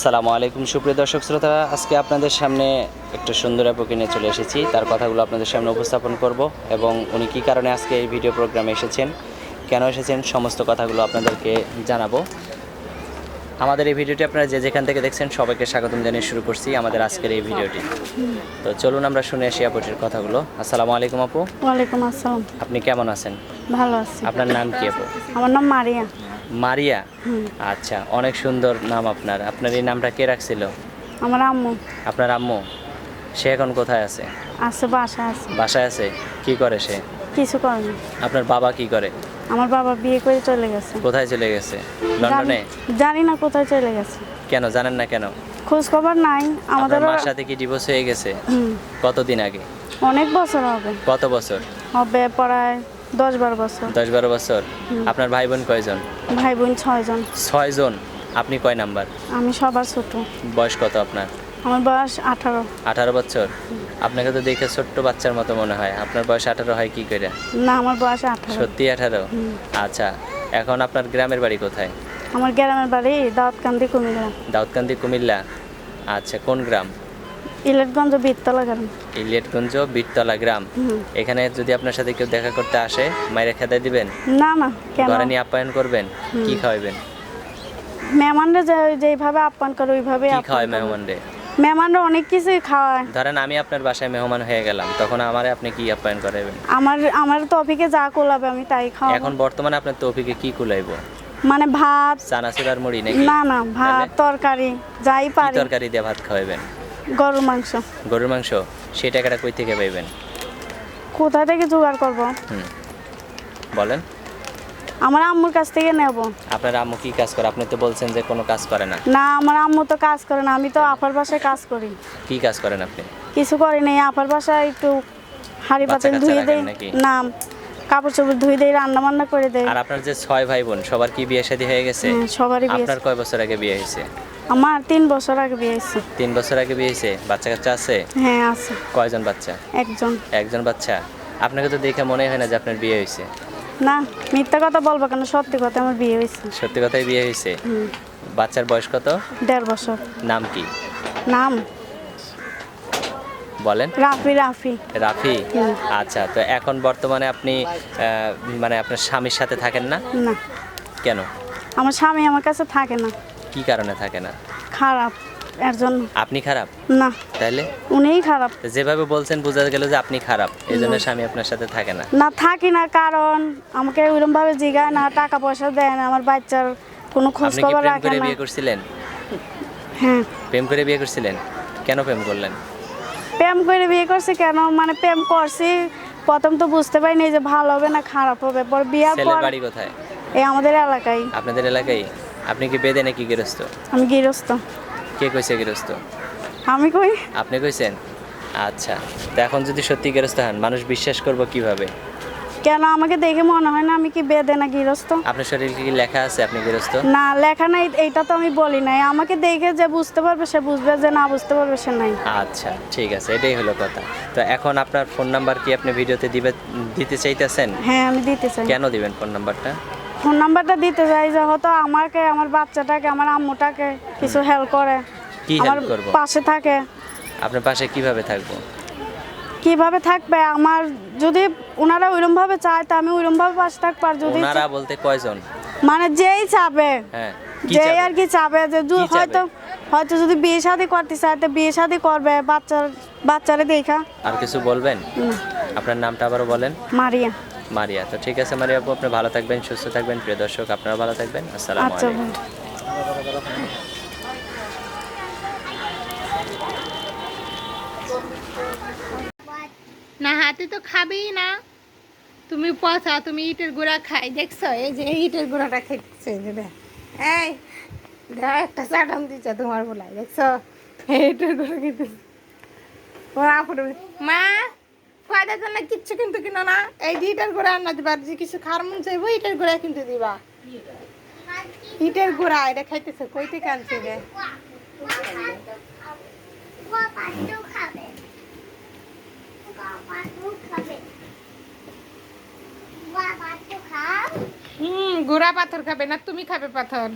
আসসালামু আলাইকুম সুপ্রিয় দর্শক শ্রোতা, আজকে আপনাদের সামনে একটা সুন্দর আপুকে নিয়ে চলে এসেছি। তার কথাগুলো আপনাদের সামনে উপস্থাপন করব এবং উনি কী কারণে আজকে এই ভিডিও প্রোগ্রামে এসেছেন, কেন এসেছেন, সমস্ত কথাগুলো আপনাদেরকে জানাবো। আমাদের এই ভিডিওটি আপনারা যে যেখান থেকে দেখছেন সবাইকে স্বাগতম জানিয়ে শুরু করছি আমাদের আজকের এই ভিডিওটি। তো চলুন আমরা শুনে আসি আপুটির কথাগুলো। আসসালামু আলাইকুম আপু। ওয়ালাইকুম আসসালাম। আপনি কেমন আছেন? ভালো আছি। আপনার নাম কি আপু? আমার নাম মারিয়া। মারিয়া, আচ্ছা, অনেক সুন্দর নাম আপনার। আপনার এই নামটা কে রাখছিল? আমার আম্মু। আপনার আম্মু? সে এখন কোথায় আছে? আছে, বাসায় আছে। বাসায় আছে? কি করে সে? কিছু করে না। আপনার বাবা কি করে? আমার বাবা বিয়ে করে চলে গেছে। কোথায় চলে গেছে? লন্ডনে? জানি না কোথায় চলে গেছে। কেন জানেন না কেন? খোঁজ খবর নাই আমাদের। আপনার মার সাথে কি ডিভোর্স হয়ে গেছে? কতদিন আগে? অনেক বছর হবে। কত বছর হবে? প্রায় 10-12 বছর। 10-12 বছর। আপনার ভাই বোন কয়জন? ভাই বোন 6 জন। 6 জন। আপনি কয় নাম্বার? আমি সবার ছোট। বয়স কত আপনার? আমার বয়স 18। 18 বছর। আপনাকে তো দেখে ছোট্ট বাচ্চার মতো মনে হয়। আপনার বয়স 18 হয় কি করে? না, আমার বয়স 18। সত্যি 18? আচ্ছা, এখন আপনার গ্রামের বাড়ি কোথায়? আমার গ্রামের বাড়ি দাউদকান্দি, কুমিল্লা। দাউদকান্দি, কুমিল্লা। আচ্ছা, কোন গ্রাম? ইলেটগঞ্জ, বীরতলা গ্রাম। ইলিয়টগঞ্জ, বীরতলা গ্রাম। এখানে যদি আপনার সাথে কেউ দেখা করতে আসে, মায়েরা খেদাই দিবেন? না না, কেন? ঘরে নিয়ে আপ্যায়ন করবেন? কি খাওয়াবেন? মেহমানরা যেভাবে আপ্যায়ন করে ওইভাবে কি খাওয়ায় মেহমানরে? মেহমানরা অনেক কিছুই খাওয়ায়। ধরেন আমি আপনার বাসায় মেহমান হয়ে গেলাম, তখন আমারে আপনি কি আপ্যায়ন করাবেন? আমার তৌফিকে যা কোলাবে আমি তাই খাওয়াবো। এখন বর্তমানে আপনার তৌফিকে কি কুলাইবো? মানে ভাত, চানাচুর আর মুড়ি নাকি? না না, ভাত তরকারি যাই কি পারি। তরকারি দিয়ে ভাত খাওয়াবেন? গরুর মাংস। গরুর মাংস? সেই টাকাটা কই থেকে পাইবেন? কোথা থেকে জোগাড় করব? বলেন। আমার আম্মুর কাছ থেকে নেব। আপনার আম্মু কি কাজ করে? আপনি তো বলছেন যে কোনো কাজ করে না। না, আমার আম্মু তো কাজ করে না, আমি তো আপার বাসায় কাজ করি। কি কাজ করেন আপনি? কিছু করি নাই, আপার বাসায় একটু হাঁড়ি বাচ্চা পাতিল কাচ্চা ধুয়ে দেই। রাখেন নাকি? না, কাপড় চোপড় ধুয়ে দেই, রান্না বান্না করে দেই। আর আপনার যে 6 ভাই বোন, সবার কি বিয়ে শাদী হয়ে গেছে? সবারই বিয়ে। আপনার কয় বছর আগে বিয়ে হয়েছে? আমার 3 বছর আগে বিয়ে হয়েছে। 3 বছর আগে বিয়ে হয়েছে। বাচ্চা কাচ্চা আছে? হ্যাঁ আছে। কয়জন বাচ্চা? একজন। একজন বাচ্চা। আপনাকে তো দেখে মনে হয় না যে আপনার বিয়ে হয়েছে। না, মিথ্যা কথা বলবো কেন? সত্যি কথা, আমার বিয়ে হয়েছে। সত্যি কথাই বিয়ে হয়েছে। বাচ্চার বয়স কত? 1.5 বছর। নাম কি? নাম বলেন। রাফি। রাফি। রাফি? আচ্ছা, তো এখন বর্তমানে আপনি মানে আপনার স্বামীর সাথে থাকেন না? না, কেন? আমার স্বামী আমার কাছে থাকে না। কি কারণে থাকে না? খারাপ, এর জন্য। আপনি খারাপ? না, তাইলে? উনিই খারাপ। যেভাবে বলছেন বোঝা গেল যে আপনি খারাপ, এই জন্য স্বামী আপনার সাথে থাকে না। না, থাকি না, কারণ আমাকে ওইরকম ভাবে জিগায় না, টাকা পয়সা দেয় না, আমার বাচ্চার কোনো খোঁজ আপনি কি খবর প্রেম রাখে করে না। বিয়ে করছিলেন? হ্যাঁ, প্রেম করে বিয়ে করছিলেন? কেন প্রেম করলেন? প্রেম করে বিয়ে করছি কেন, মানে প্রেম করছি, প্রথম তো বুঝতে পারিনি যে ভালো হবে না খারাপ হবে, পর বিয়ার ছেলের পর বাড়ি কোথায়? এই আমাদের এলাকায়। আপনাদের এলাকায়? আপনি কি বেদে নাকি গৃহস্থ? আমি গৃহস্থ। কে কইছে গৃহস্থ? আমি কই? আপনি কইছেন? আচ্ছা, তো এখন যদি সত্যি গৃহস্থ হন, মানুষ বিশ্বাস করবো কিভাবে? কেন, আমাকে দেখে মনে হয় না আমি কি বেদে না গৃহস্থ? আপনার শরীরে কি লেখা আছে আপনি গৃহস্থ? না, লেখা নাই, এইটা তো আমি বলি নাই। আমাকে দেখে যে বুঝতে পারবে সে বুঝবে, যে না বুঝতে পারবে সে নাই। আচ্ছা, ঠিক আছে, এটাই হলো কথা। তো এখন আপনার ফোন নাম্বার কি আপনি ভিডিওতে দিতে চাইতেছেন? হ্যাঁ, আমি দিতে চাই। কেন দিবেন ফোন নাম্বারটা? ফোন নাম্বারটা দিতে চাই যে হয়তো আমাকে, আমার বাচ্চাটাকে, আমার আম্মুটাকে কিছু হেল্প করে, কি আমার হেল্প করব? পাশে থাকে। আপনার পাশে কিভাবে থাকবো? কিভাবে থাকবে? আমার যদি ওনারা ওইরকম ভাবে চায় তা আমি ওইরকম ভাবে পাশে থাকবো। আর যদি ওনারা বলতে কয়জন? মানে যেই চাবে, হ্যাঁ, কি যেই চাবে? আর কি চাবে, যে কি চাবে? হয়তো হয়তো যদি বিয়ে শাদী করতে চায় তো বিয়ে শাদী করবে, বাচ্চারে দেখা। আর কিছু বলবেন? আপনার নামটা আবারও বলেন। মারিয়া। মারিয়া। তো ঠিক আছে মারিয়া আপু, আপনি ভালো থাকবেন, সুস্থ থাকবেন। প্রিয় দর্শক, আপনারা ভালো থাকবেন। আসসালামু আচ্ছা আলাইকুম। ভাই। না, হাতে তো খাবেই না। তুমি পচা, তুমি ইটের গুঁড়া খাই দেখছো? এই যে ইটের গুঁড়াটা খেতেছে, এই যে এই দেখ, একটা চাটান দিচ্ছে তোমার বলাই, দেখছো? এই ইটের গুঁড়া খেতেছে। ওরা আপুরে মা কয়টা জন্য কিচ্ছু কিন্তু কিনো না, এই যে ইটের গুঁড়া আনা দিবা। যে কিছু খার মন চাইবো ইটের গুঁড়া কিন্তু দিবা। ইটের গুঁড়া এটা খাইতেছে, কই থেকে আনছে রে? গুড়া পাথর খাবে না, তুমি খাবে পাথর?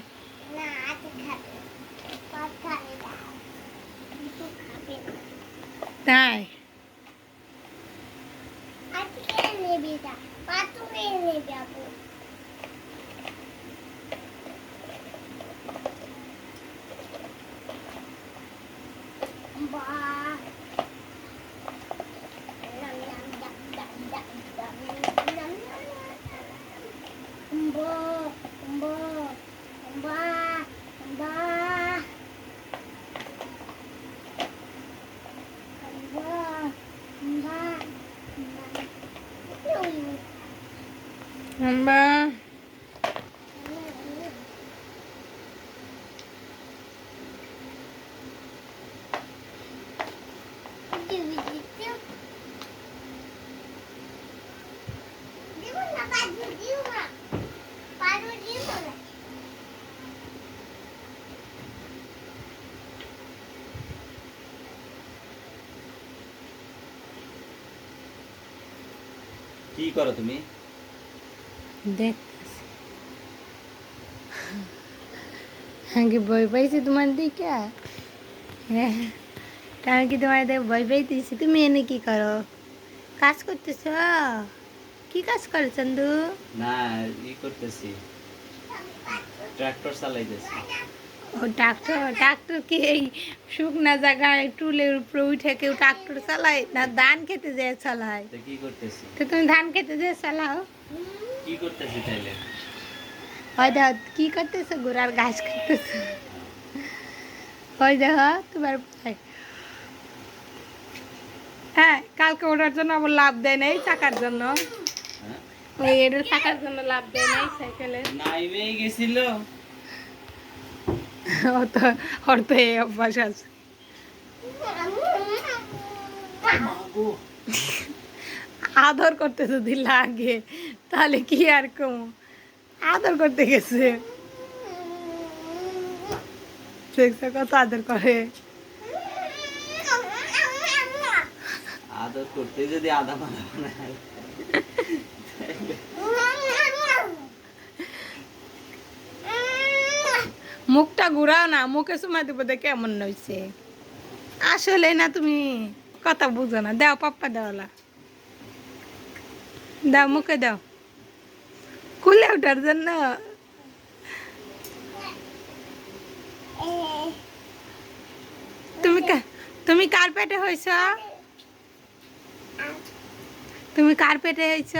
তাই আম্বা কি করো তুমি? দেখ আগে ভয় পাইছি তোমার দিকে হ্যাঁ আমি কি তোমার দেখে ভয় পাইতেছি তুমি এনে কি করো কাজ করতেছ কি কাজ করো চন্দু না, ই করতেছি, ট্রাক্টর চালাইতেছি। ও ট্রাক্টর ট্রাক্টর কি এই শুকনা জায়গায় টুলের উপরে উঠে কেউ ট্রাক্টর চালায় না ধান খেতে যায় চালায় তো কি করতেছি? তো তুমি ধান খেতে যায় চালাও কি করতেছি তাইলে? ওই দেখো কি করতেছো ঘোড়ার ঘাস খাইতেছো ওই দেখো তোমার ভাই। হ্যাঁ কালকে ওটার জন্য আবার লাভ দেয় নাই চাকার জন্য হ্যাঁ? ওই এটার চাকার জন্য লাভ দেয় নাই সাইকেলে নাইমেই গেছিল। ওর তো এই অভ্যাস আছে মাগো, আদর করতে যদি লাগে তাহলে কি আর কম আদর করতে গেছে দেখছো কত আদর করে আদর করতে যদি আদা মাদা বানায়। মুখটা ঘুরাও না মুখে সময় দিব দেখে কেমন নইছে আসলে না তুমি কথা বুঝো না দাও পাপ্পা দেওয়ালা দাও মুখে দাও খুলে ওঠার জন্য তুমি কার পেটে হয়েছ তুমি কার পেটে হয়েছ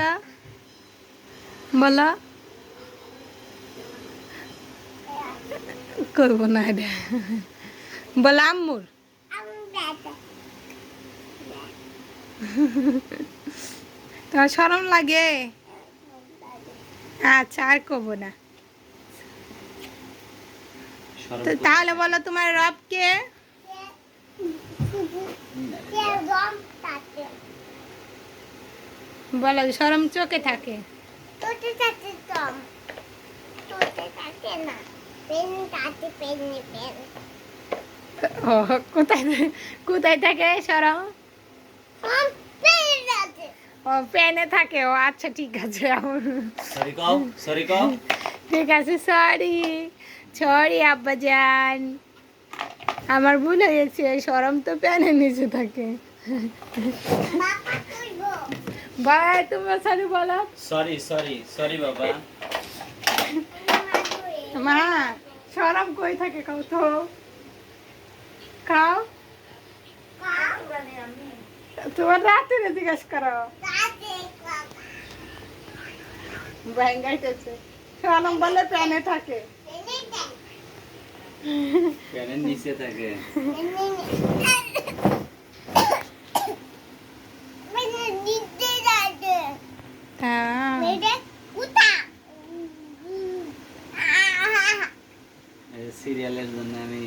বলো করবো না এটা বলো আম্মুর তোমার শরম লাগে আচ্ছা আর করবো না শরম তো করতে- তাহলে বলো তোমার রব কে বলো শরম চোখে থাকে ও কোথায় কোথায় থাকে শরম ও পেনে থাকে ও আচ্ছা ঠিক আছে সরি কও, সরি কও। ঠিক আছে সরি সরি আব্বা জান আমার ভুল হয়েছে শরম তো প্যানের নিচে থাকে ভাই তোমার সরি বলো সরি সরি সরি বাবা। মা শরম কই থাকে খাও তো খাও তোমার রাতে জিজ্ঞেস করো ব্যাঙ্গাইতেছে শরম বলে প্যানে থাকে প্যানের নিচে থাকে। হ্যাঁ সিরিয়ালের জন্য আমি